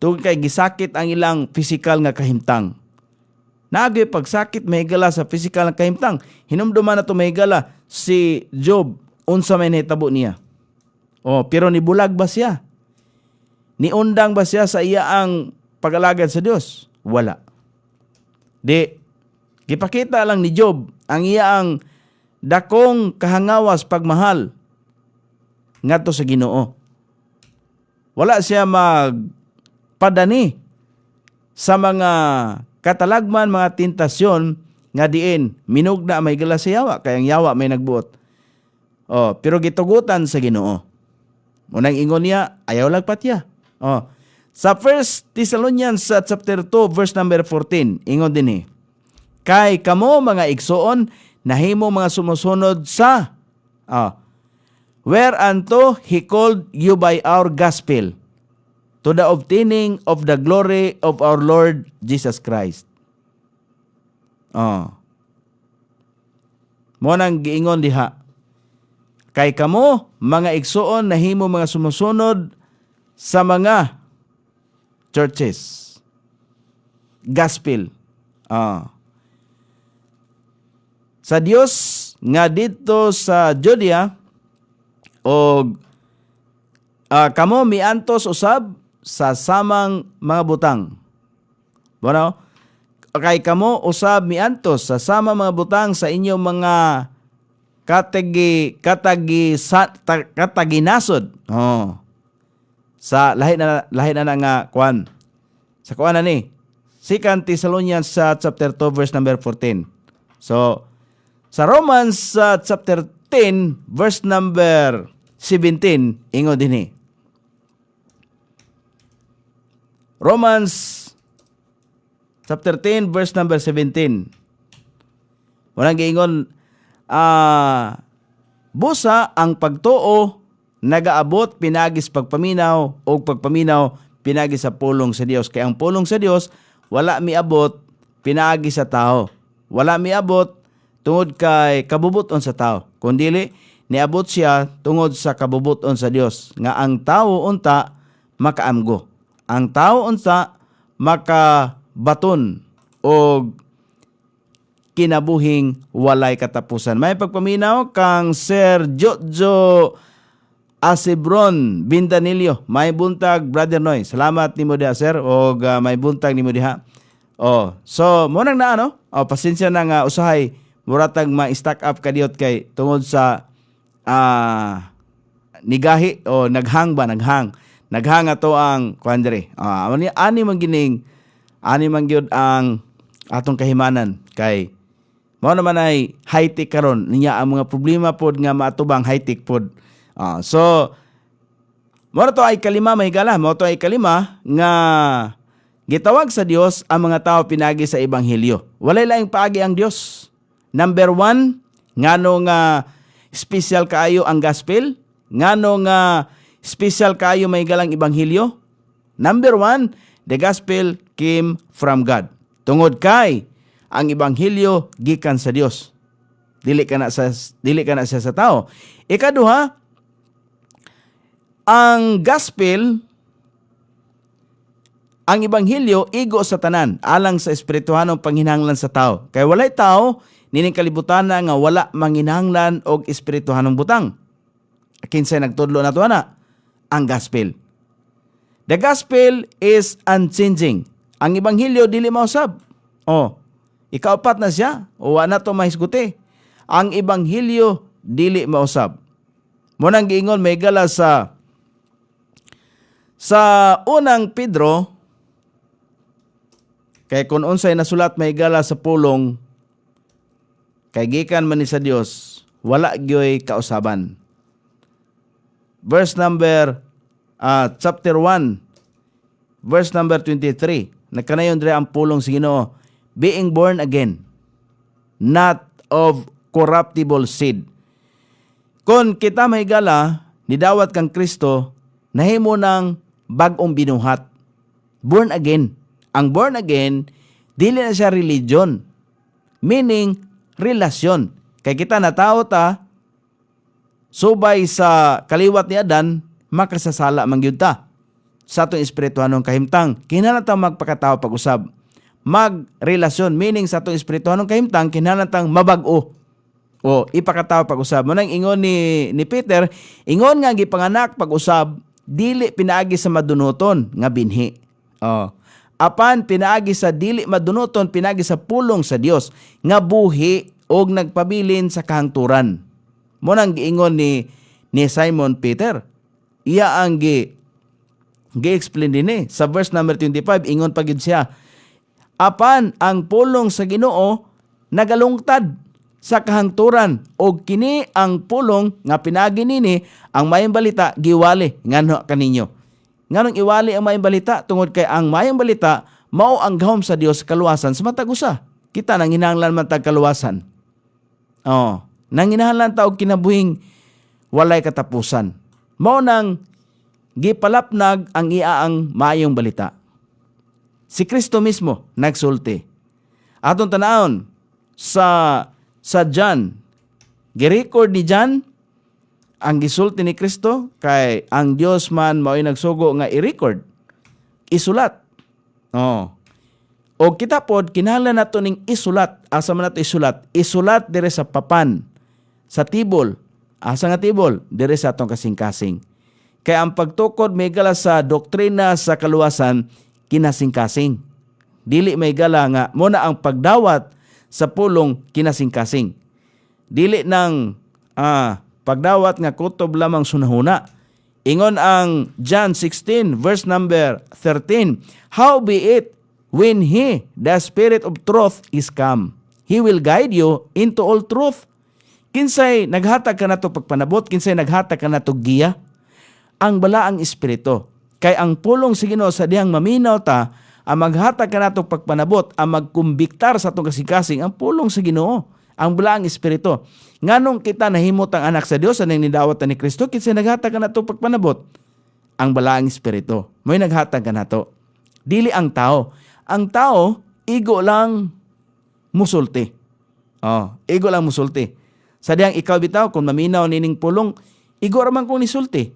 tungkol kay gisakit ang ilang physical nga kahimtang. Naagay pagsakit mahigala sa physical nga kahimtang. Hinumduman na ito mahigala si Job, unsa may nahitabo niya. Pero nibulag ba siya? Niundang ba siya sa iya ang pag-alagad sa Dios? Wala. Gipakita lang ni Job ang iya ang dakong kahangawas pagmahal ngadto sa Ginoo. Wala siya magpadani sa mga katalagman, mga tentasyon nga diin minugna may gala sa yawa, kay ang yawa may nagbuot. Pero gitugutan sa Ginoo. Unang ingon niya, ayaw lagpatya. Sa 1 Thessalonians sa chapter 2, verse number 14, ingon din kay kamo mga igsoon, nahimo mga sumusunod sa whereunto He called you by our gospel, to the obtaining of the glory of our Lord Jesus Christ. Mo nang giingon diha, kay kamo mga igsoon nahimo mga sumusunod sa mga churches. Gospel. Sa Dios nga dito sa Judea o kamo miantos usab sa samang mga butang. Bueno, kay kamo usab miantos sa samang mga butang sa inyong mga kataginasod. Sa lahi na nga kwan. Sa kwan na ni 2 Thessalonians sa chapter 2 verse number 14. So sa Romans chapter 10 verse number 17 ingon dinhi. Romans chapter 10 verse number 17. Walang giingon busa ang pagtuo nagaabot pinagis pagpaminaw o pagpaminaw pinagis sa pulong sa Dios. Kaya ang pulong sa Dios wala miabot pinagis sa tao. Wala miabot tungod kay kabubuton sa tao, kundili niabot siya tungod sa kabubuton sa Dios nga ang tao unta makaamgo, ang tao unta makabaton og kinabuhing walay katapusan. May pagpaminaw kang Sir Jojo Asebron Bindanilio. May buntag, Brother Noy. Salamat ni mo diha, sir. O may buntag ni mo diha. So, mo nang na, ano? Pasensya na nga usahay. Muratag ma-stack up kadiyot kay tungod sa nigahi o naghang ba? Naghang ato ang kuandre. Ani man gyud ang atong kahimanan kay mao naman ay high-tech karon niya ang mga problema pod nga maatubang high-tech pod. So mo to ay kalima mahigala, mo to ay kalima nga gitawag sa Dios ang mga tao pinagi sa ebanghelyo. Walay laing paagi ang Dios. Number 1, ngano nga special kaayo ang gospel, ngano nga special kaayo mahigalang ebanghelyo. Number 1, the gospel came from God. Tungod kay ang ebanghelyo gikan sa Dios. Dili ka na siya sa tao. Ikaduha, ang gospel, ang ebanghelyo igo sa tanan alang sa espirituhanong panghinahanglan sa tao. Kay walay tao nining kalibutan na nga wala manghinahanglan og espirituhanong butang. Kinsay nagtudlo nato ana? Ang gospel. The gospel is unchanging. Ang ebanghelyo dili mausab. Ikaapat na siya, o na to mahisguti. Ang ebanghelyo dili mausab. Munang giingon may gala sa unang Pedro, kay kung unsay nasulat may gala sa pulong, kay gikan man ni sa Dios, wala gyoy kausaban. Verse number, chapter 1, verse number 23, nagkanayon dire ang pulong sa Ginoo, being born again, not of corruptible seed. Kung kita may gala, nidawat kang Kristo, nahimo ng bagong binuhat. Born again. Ang born again, dili na siya religion. Meaning, relasyon. Kay kita na tao ta, subay sa kaliwat ni Adan, makasasala mangyud ta. Sa atong espirituhanong kahimtang, kinahanglan magpakatao pag-usab. Magrelasyon, meaning sa atong espirituhanong kahimtang, kinahanglan mabag-o. Ipakatao pag-usab. Mo nang ingon ni Peter, ingon nga gipanganak pag-usab, dili pinaagi sa madunoton nga binhi. Apan pinaagi sa dili madunoton, pinaagi sa pulong sa Dios nga buhi og nagpabilin sa kahangturan. Mo nang giingon ni Simon Peter. Iya ang gi-explain din sa verse number 25, ingon pa gid siya. Apan ang pulong sa Ginoo nagalungtad sa kahangturan og kini ang pulong nga pinaagi nini ang mayong balita giwali ngano kaninyo. Nganong iwali ang mayong balita tungod kay ang mayong balita mao ang gahom sa Dios kaluwasan sa matag usa. Kita nang hinahanglan man tag kaluwasan. Nang hinahanglan ta og kinabuhing walay katapusan. Mao nang gipalapnag ang iaang mayong balita. Si Kristo mismo nagsulti. Atong tanawon sa John, girecord ni John ang gisulti ni Kristo kay ang Dios man mao'y nagsugo nga i-record, isulat. O kita pod kinahanglan nato ning isulat. Asa man nato isulat? Isulat dire sa papan, sa tibol. Asa nga tibol? Dire sa atong kasing-kasing. Kaya ang pagtukod may gala sa doktrina sa kaluwasan, kinasing-kasing. Dili may gala nga muna ang pagdawat sa pulong kinasing-kasing. Dili ng pagdawat nga kutob lamang sunahuna. Ingon ang John 16 verse number 13, howbeit when He, the Spirit of truth, is come, He will guide you into all truth. Kinsay naghatag ka nato pagpanabot, kinsay naghatag ka nato giya? Ang balaang espiritu. Kay ang pulong sa Ginoo sa dihang maminaw ta, ang maghatag ka nato pagpanabot, ang magkumbiktar sa atong kasing-kasing, ang pulong sa Ginoo, ang balaang espiritu. Nganong kita nahimot ang anak sa Dios anang nidawat ni Kristo, kinsay naghatag ka nato pagpanabot? Ang balaang espiritu. Mo'y naghatag ka nato. Dili ang tao. Ang tao, igo lang musulti. Igo lang musulti. Sa diyang ikaw bitaw, kung maminaw nining pulong, igo raman kong nisulti.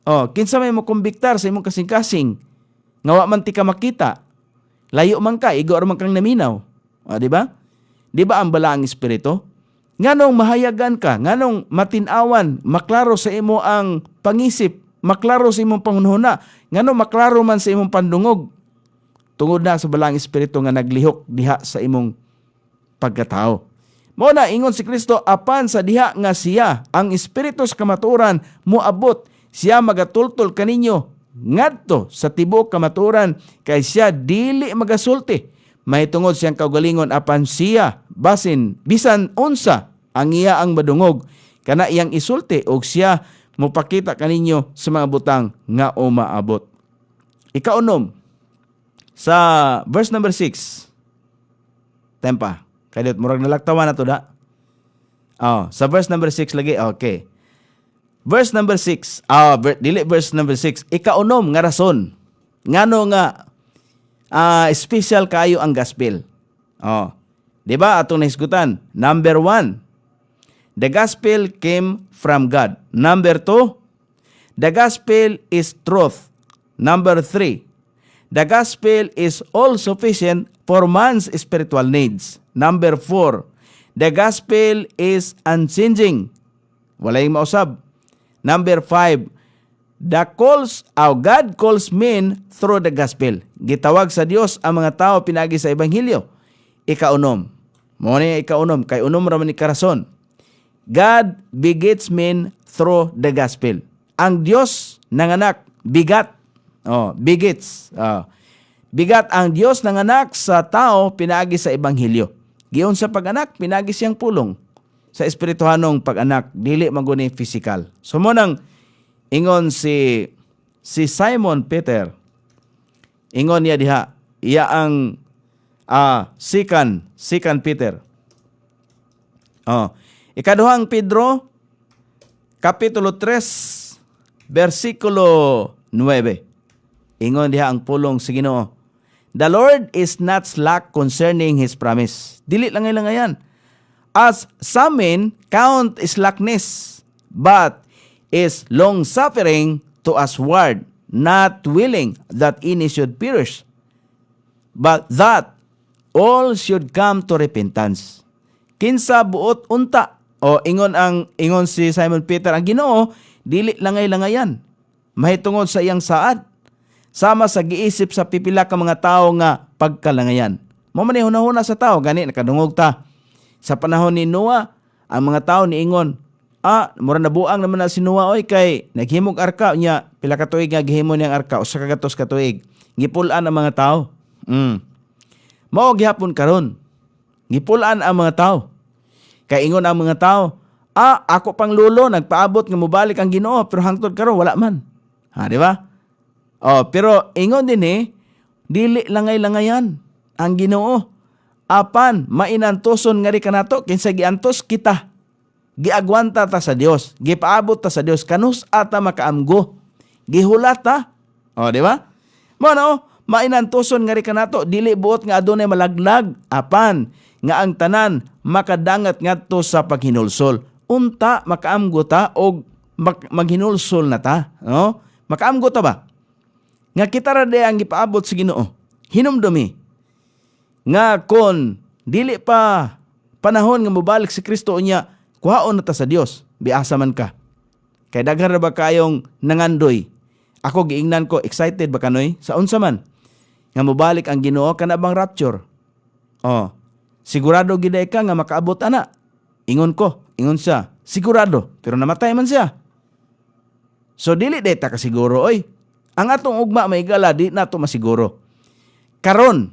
Kinsa may mo kumbiktar sa imong kasing-kasing, ngawa man ti ka makita, layo man ka, igo raman kang naminaw. Di ba? Di ba ang balaang espiritu? Nganong mahayagan ka, nganong matinawan, maklaro sa imo ang pangisip, maklaro sa imong pangunhuna, nganong maklaro man sa imong pandungog, tungod na sa balaang espiritu nga naglihok diha sa imong pagkatao. Mo na ingon si Kristo, apan sa diha nga siya, ang espiritu sa kamaturan, moabot, siya magatultol kaninyo, ngadto sa tibok kamaturan, kay siya dili magasulti. May tungod siyang kaugalingon apan siya bisan unsa ang iya ang madungog kana iyang isulti og siya mopakita kaninyo sa mga butang nga umaabot. Ikaunom sa verse number 6. Tempa. Kadit murag nalaktawan na to da. Sa verse number 6 lagi. Okay. Verse number 6. Dili verse number 6. Ikaunom nga rason. Ngano nga special kayo ang gospel. Di ba atong nahisgutan? Number 1, the gospel came from God. Number 2, the gospel is truth. Number 3, the gospel is all sufficient for man's spiritual needs. Number 4, the gospel is unchanging. Walay mausab. Number 5, God calls men through the gospel. Gitawag sa Dios ang mga tao pinagi sa ebanghelyo. Ikaunom. Mo ni ikaunom kay unom ra man ni karason. God begets men through the gospel. Ang Dios nanganak bigat. Begets. Bigat ang Dios nanganak sa tao pinagi sa ebanghelyo. Giyon sa pag-anak pinagi siyang pulong sa espirituhanong pag-anak, dili maguni physical. So mo nang ingon si Simon Peter, ingon niya diha, iya ang Second Peter. Ikaduhang Pedro, Kapitulo 3, versikulo 9. Ingon diha ang pulong sa Ginoo. The Lord is not slack concerning His promise. Dili lang yan. As some men count slackness, but is long-suffering to usward, not willing that any should perish, but that all should come to repentance. Kinsa buot unta, ingon si Simon Peter, ang Ginoo dili langay-langayan, mahitungod sa iyang saad, sama sa giisip sa pipila ka mga tao nga pagkalangayan. Mo man hunahuna sa tao, gani nakadungog ta. Sa panahon ni Noah, ang mga tao niingon, mura nabuang naman na si Noah, kay naghimog arka niya, pila ka tuig nga gihimo niyang arka, o sa kagatos ka tuig. Gipulaan ang mga tao. Mao gihapon karon. Gipulaan ang mga tao. Kay ingon ang mga tao, ako pang lulo, nagpaabot nga mubalik ang Ginoo, pero hangtod karon wala man. Di ba? Pero ingon din dili langay-langayan ang Ginoo. Apan mainantoson nga ri kanato kinsa giantos kita. Giagwanta ta sa Dios, gipaabot ta sa Dios kanus ata makaamgo. Gihulat ta. Di ba? Mo mainantoson nga ri kanato dili buot nga adunay malaglag, apan nga ang tanan makadangat ngadto sa paghinulsol. Unta makaamgo ta og maghinulsol na ta, no? Makaamgo ta ba? Nga kita ra ang gipaabot sa Ginoo. Hinumdumi nga kon dili pa panahon nga mobalik si Kristo unya, kuhaon na ta sa Dios, biasa man ka. Kay daghan ra ba kayong nangandoy? Ako giingnan ko, excited ba kanoy? Sa unsa man nga mobalik ang Ginoo kana bang rapture? Sigurado gid ka nga makaabot ana. Ingon siya, sigurado, pero namatay man siya. So dili ta kasiguro oy. Ang atong ugma maigala di nato masiguro. Karon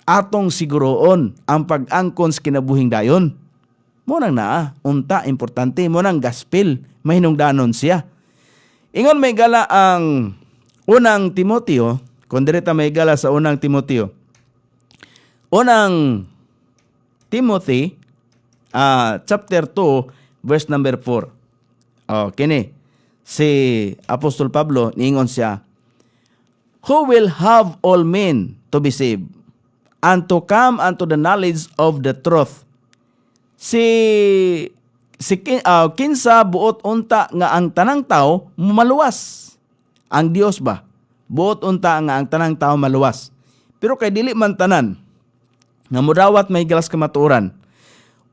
atong siguroon ang pag-angkon sa kinabuhing dayon. Mo nang unta importante mo nang gospel, mahinungdanon siya. Ingon may gala ang unang Timoteo, kung direta may gala sa unang Timoteo. Unang Timothy chapter 2 verse number 4. Kini si Apostol Pablo niingon siya, who will have all men to be saved and to come unto the knowledge of the truth. Kinsa buot unta nga ang tanang tao maluwas. Ang Dios ba? Buot unta nga ang tanang tao maluwas. Pero kay dili man tanan nga mudawat may galas kamatuoran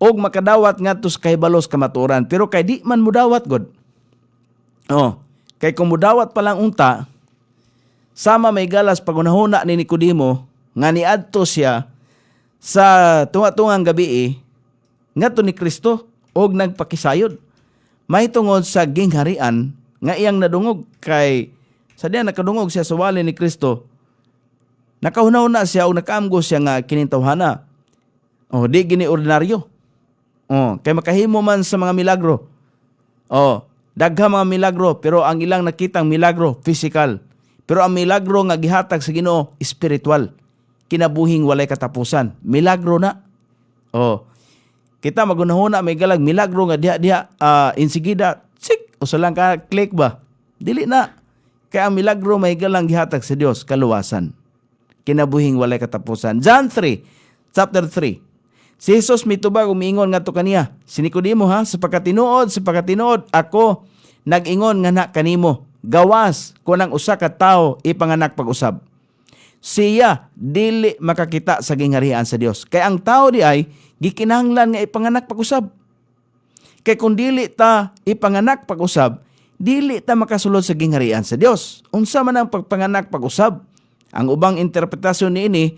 og makadawat ngadto sa kahibalos kamatuoran, pero kay di man mudawat god. Kay kung mudawat pa lang unta, sama may galas pagunahuna ni Nicodemo nga niadto siya sa tunga-tungang gabi ngadto ni Kristo og nagpakisayod. May tungod sa gingharian nga iyang nadungog kay sadya nakadungog siya sa wali ni Kristo. Nakahuna-huna siya og nakaamgo siya nga kinintawhana. Di gini ordinaryo. Kay makahimo man sa mga milagro. Dagha mga milagro, pero ang ilang nakitang milagro physical. Pero ang milagro nga gihatag sa Ginoo spiritual. Kinabuhing walay katapusan. Milagro na. Kita magunahuna may galag milagro nga diha insigida, o salang ka click ba? Dili na. Kaya ang milagro may galang gihatag sa Dios kaluwasan. Kinabuhing walay katapusan. John 3, chapter 3. Si Jesus mitubag umiingon ngadto kaniya, si Nicodemo sapagkat tinuod ako nag-ingon nga na kanimo, gawas kunang usa ka tawo ipanganak pag-usab. Siya dili makakita sa gingharian sa Dios. Kay ang tao di ay gikinahanglan nga ipanganak pag-usab. Kay kung dili ta ipanganak pag-usab, dili ta makasulod sa gingharian sa Dios. Unsa man ang pagpanganak pag-usab? Ang ubang interpretasyon niini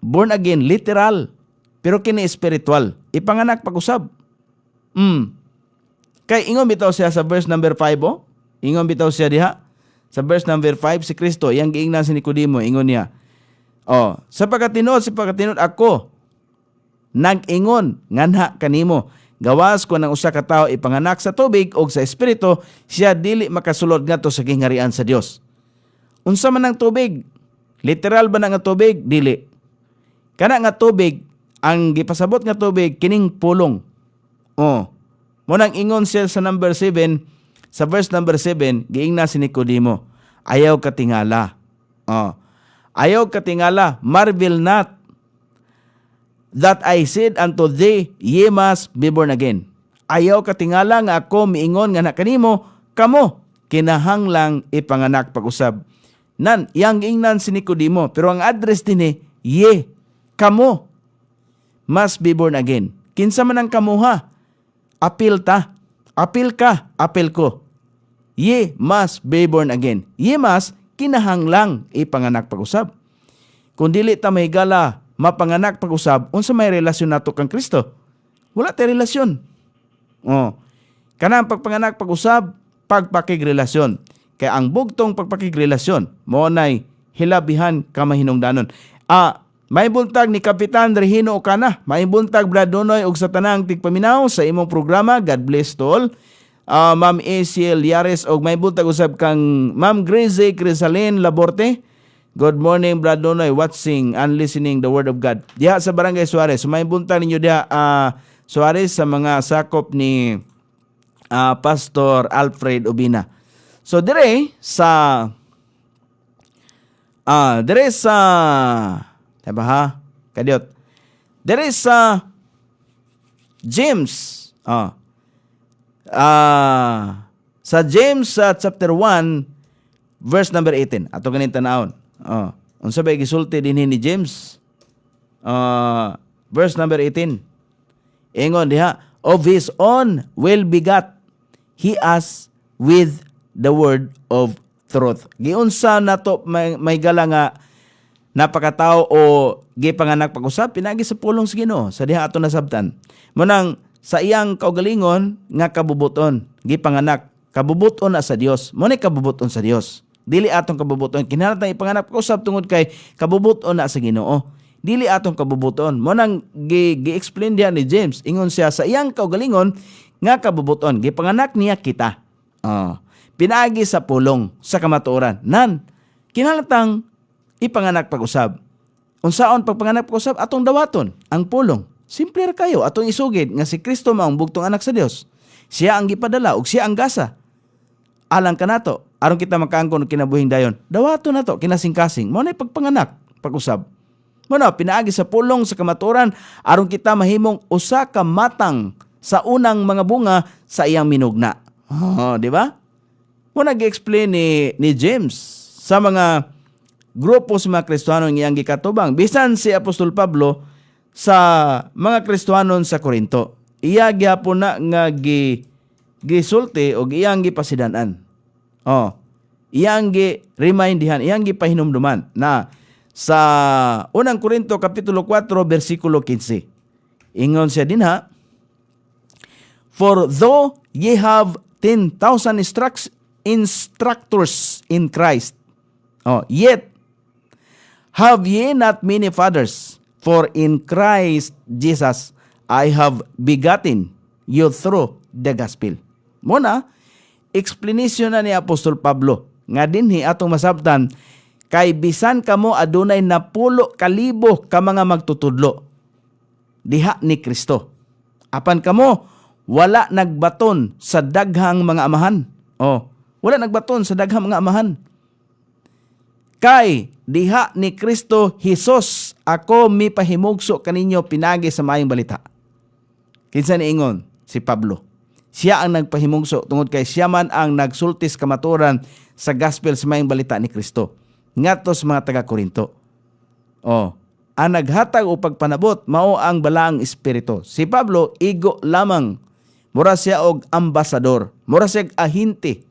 born again, literal, pero kini spiritual. Ipanganak pag-usab. Kay ingon bitaw siya sa verse number 5 Ingon bitaw siya diha sa verse number 5 si Kristo, iyang giingnan si Nicodemo, ingon niya. Sapagkat tinuod ako nag-ingon nganha kanimo, gawas ko ng usa ka tawo ipanganak sa tubig o sa espiritu, siya dili makasulod ngadto sa gingharian sa Dios. Unsa man ang tubig? Literal ba na nga tubig? Dili. Kana nga tubig, ang gipasabot nga tubig kining pulong. Munang ingon siya sa number 7, sa verse number 7, giingna si Nicodemo, ayaw katingala. Ayaw katingala, marvel not that I said unto thee, ye must be born again. Ayaw katingala nga ako miingon nga na kanimo, kamo kinahanglang ipanganak pag-usab. Yang giingnan si Nicodemo, pero ang address din ye, kamo must be born again. Kinsa man ang kamuha? Apil ta. Apil ka, apil ko. Ye must be born again. Ye must kinahanglang ipanganak pag-usab. Kung dili ta mahigala mapanganak pag-usab, unsa may relasyon nato kang Kristo? Wala tay relasyon. Kanang pagpanganak pag-usab, pagpakigrelasyon. Kaya ang bugtong pagpakigrelasyon, mo nay hilabihan ka mahinungdanon. May buntag ni Kapitan Regino Ocana, may buntag Brad Donoy og sa tanang tigpaminaw sa imong programa. God bless to all. Ma'am ACL Yares og may buntag usab kang Ma'am Gracie Crisalin Laborte. Good morning Brad Donoy, watching and listening the word of God. Diha sa Barangay Suarez, may buntag ninyo diha Suarez sa mga sakop ni Pastor Alfred Obina. So dire sa diba kadiot? There is James. Sa James chapter 1 verse number 18. Ato ganin tanawon. Unsa bay gisulti dinhi ni James? Verse number 18. Ingon diha, of his own will begat he us with the word of truth. Giunsa nato may gala nga napakatao o gipanganak pag-usab pinagi sa pulong sa Ginoo sa diha ato nasabtan. Munang sa iyang kaugalingon nga kabubuton gipanganak, kabubuton na sa Dios. Mo ni kabubuton sa Dios. Dili atong kabubuton kinahanglan ipanganak pag-usab tungod kay kabubuton na sa Ginoo. Dili atong kabubuton. Mo nang gi-explain diha ni James, ingon siya sa iyang kaugalingon nga kabubuton gipanganak niya kita. Pinaagi sa pulong sa kamatuoran. Kinahanglan ipanganak pag-usab. Unsaon pagpanganak pag-usab? Atong dawaton ang pulong. Simple ra kayo atong isugid nga si Kristo mao ang bugtong anak sa Dios. Siya ang gipadala ug siya ang gasa. Alang kanato aron kita makaangkon og kinabuhing dayon. Dawaton nato kinasing-kasing. Mao nay pagpanganak pag-usab. Muna, pinaagi sa pulong sa kamaturan aron kita mahimong usa ka matang sa unang mga bunga sa iyang minugna. Di ba? Muna gi-explain ni James sa mga grupo sa mga Kristiyano ng iyang gikatubang. Bisan si Apostol Pablo sa mga Kristiyano sa Korinto. Iya gyapon na nga gisulti o iyang gipasidanan. Iyang gi-remindihan, iyang gipahinumduman na sa unang Korinto kapitulo 4 bersikulo 15. Ingon siya dinha, "For though ye have 10,000 instructors in Christ, yet have ye not many fathers, for in Christ Jesus I have begotten you through the gospel." Muna, explanation na ni Apostol Pablo nga dinhi atong masabtan, kay bisan kamo adunay napulo kalibo ka mga magtutudlo diha ni Kristo. Apan kamo wala nagbaton sa daghang mga amahan. Wala nagbaton sa daghang mga amahan. Kay diha ni Kristo Hesus ako mipahimugso kaninyo pinagi sa maayong balita. Kinsa niingon? Si Pablo. Siya ang nagpahimugso tungod kay siya man ang nagsultis kamaturan sa gospel sa maayong balita ni Kristo. Ngadto sa mga taga-Korinto. Ang naghatag o pagpanabot mao ang balaang espiritu. Si Pablo igo lamang. Mura siya og ambasador. Mura siya ahinte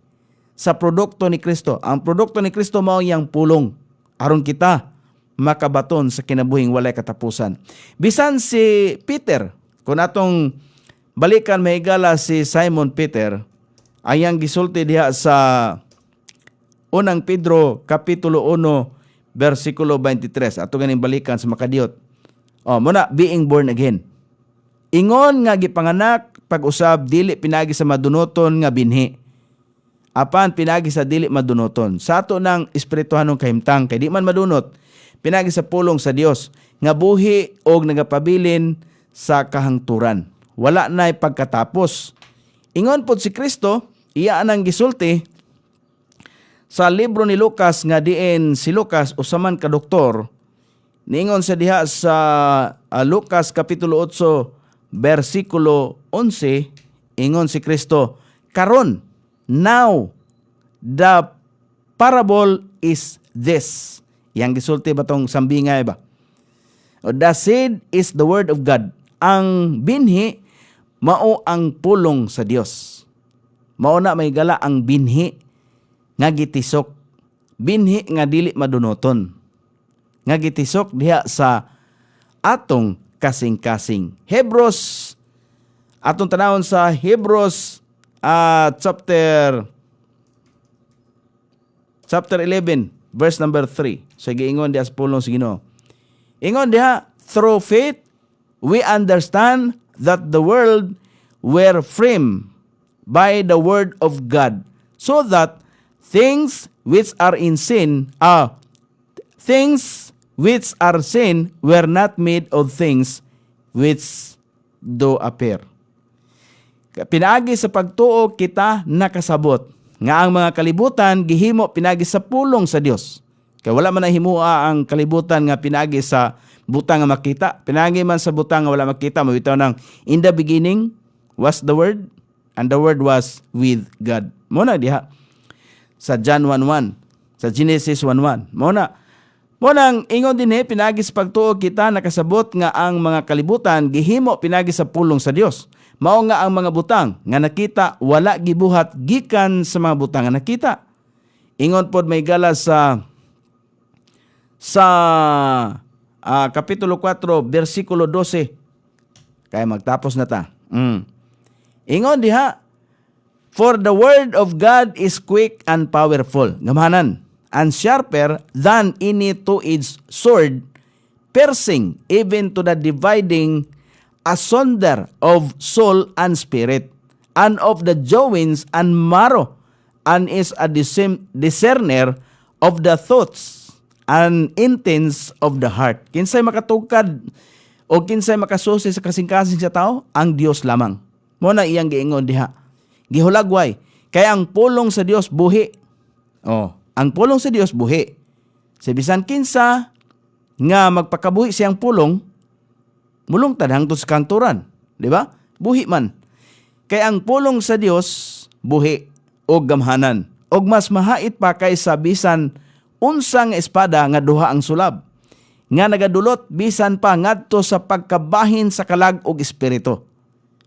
sa produkto ni Kristo. Ang produkto ni Kristo mao yang pulong aron kita makabaton sa kinabuhing walay katapusan. Bisan si Peter, kung atong balikan mahigala si Simon Peter, ayang gisulti diha sa unang Pedro kapitulo 1 bersikulo 23. Ato ganing balikan sa makadiyot. Muna, being born again. Ingon nga gipanganak pag-usab dili pinagi sa madunoton nga binhi. Apan pinagi sa dili madunoton. Sa ato ng espirituhanong kahimtang kay di man madunot, pinagi sa pulong sa Dios nga buhi og nagapabilin sa kahangturan. Wala na'y pagkatapos. Ingon pod si Kristo, iya nang gisulti sa libro ni Lucas nga diin si Lucas usaman ka doktor. Niingon sa diha sa Lucas kapitulo 8 bersikulo 11, ingon si Kristo, "Karon, now the parable is this." Yang gisulti ba tong sambingay ba? "The seed is the word of God." Ang binhi mao ang pulong sa Dios. Mao na may gala ang binhi nga gitisok. Binhi nga dili madunoton. Nga gitisok diha sa atong kasing-kasing. Hebrews, atong tanawon sa Hebrews chapter 11 verse number 3. So giingon diha sa pulong sa Ginoo. Ingon diha, "Through faith we understand that the world were framed by the word of God, so that things which are sin were not made of things which do appear." Pinaagi sa pagtuo kita nakasabot nga ang mga kalibutan gihimo pinagi sa pulong sa Dios. Kaya wala man na himua ang kalibutan nga pinagi sa butang nga makita. Pinagi man sa butang nga wala makita, mabitaw ng in the beginning was the Word, and the Word was with God. Muna diha sa John 1:1, sa Genesis 1:1. Muna ang ingon din pinagi sa pagtuo kita nakasabot nga ang mga kalibutan gihimo pinagi sa pulong sa Dios. Mao nga ang mga butang nga nakita wala gibuhat gikan sa mga butang nga nakita. Ingon pod may gala sa kapitulo 4 bersikulo 12. Kaya magtapos na ta. Ingon diha, "For the word of God is quick and powerful." Ngamahanan, "and sharper than any two-edged sword, piercing even to the dividing asunder of soul and spirit, and of the joints and marrow, and is a discerner of the thoughts and intents of the heart." Kinsay makatugkad o kinsay makasusi sa kasing-kasing sa tao? Ang Dios lamang. Muna iyang giingon diha. Gihulagway. Kaya ang pulong sa Dios buhi. Ang pulong sa Dios buhi. Sa bisan kinsa nga magpakabuhi siyang pulong, mulong hangtod sa kanturan, di ba? Buhi man. Kay ang pulong sa Dios buhi o gamhanan, og mas mahait pa kaysa bisan unsang espada nga duha ang sulab, nga nagadulot bisan pa ngadto sa pagkabahin sa kalag og espiritu,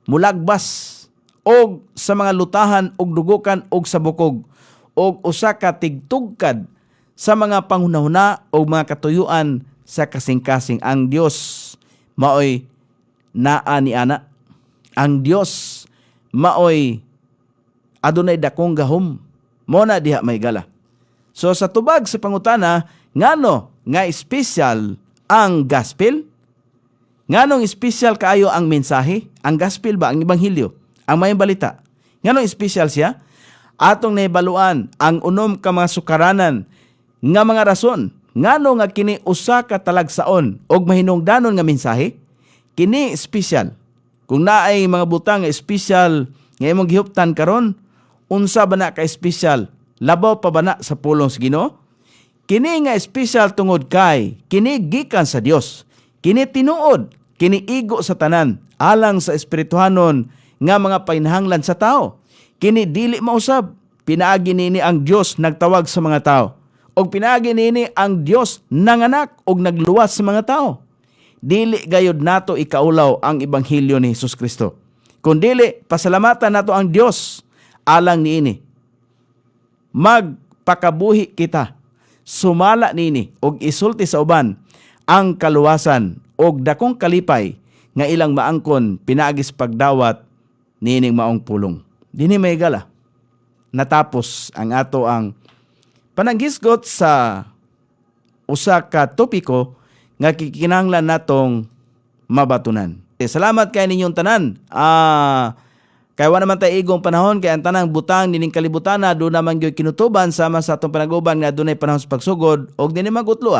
mulagbas og sa mga lutahan og dugukan og sa bukog, og usa ka tigtugkad sa mga panghunahuna o mga katuyuan sa kasing-kasing. Ang Dios maoy naa ni ana. Ang Dios maoy adunay dakong gahom. Mo na diha may gala. So sa tubag sa pangutana, ngano nga espesyal ang gospel? Nganong espesyal kaayo ang mensahe? Ang gospel ba? Ang ebanghelyo? Ang may balita? Nganong espesyal siya? Atong nahibaluan ang unom ka mga sukaranan nga mga rason ngano nga kini usa ka talagsaon og mahinungdanon nga mensahe. Kini espesyal. Kung naay mga butang nga espesyal nga imong gihuptan karon, unsa ba na ka espesyal? Labaw pa ba na sa pulong sa Ginoo? Kini nga espesyal tungod kay kini gikan sa Dios. Kini tinuod, kini igo sa tanan alang sa espirituhanon nga mga painahanglan sa tao. Kini dili mausab, pinaagi nini ang Dios nagtawag sa mga tao. Og pinaagi nini ang Dios nanganak og nagluwas sa mga tao. Dili gayud nato ikaulaw ang ebanghelyo ni Hesus Kristo. Kundili pasalamatan nato ang Dios alang niini. Magpakabuhi kita, sumala nini og isulti sa uban ang kaluwasan og dakong kalipay nga ilang maangkon pinaagis pagdawat nining maong pulong. Dinhi may gala. Natapos ang ato ang pananghisgot sa usa ka topiko nga kikinahanglan natong mabatunan. Salamat kay ninyong tanan. Kay wa naman tayo igong panahon, kay ang tanang butang nining kalibutan na doon naman yung kinutuban sama sa atong panaguban nga doon ay panahon sa pagsugod o din magutlo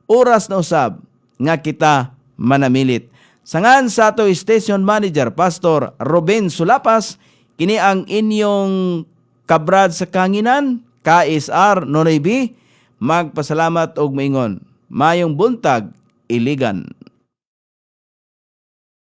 oras na usab nga kita manamilit. Sangan sa ato station manager, Pastor Ruben Sulapas, kini ang inyong kabrad sa kanginan, KSR Nonoy B, magpasalamat og maingon. Mayong buntag, Iligan.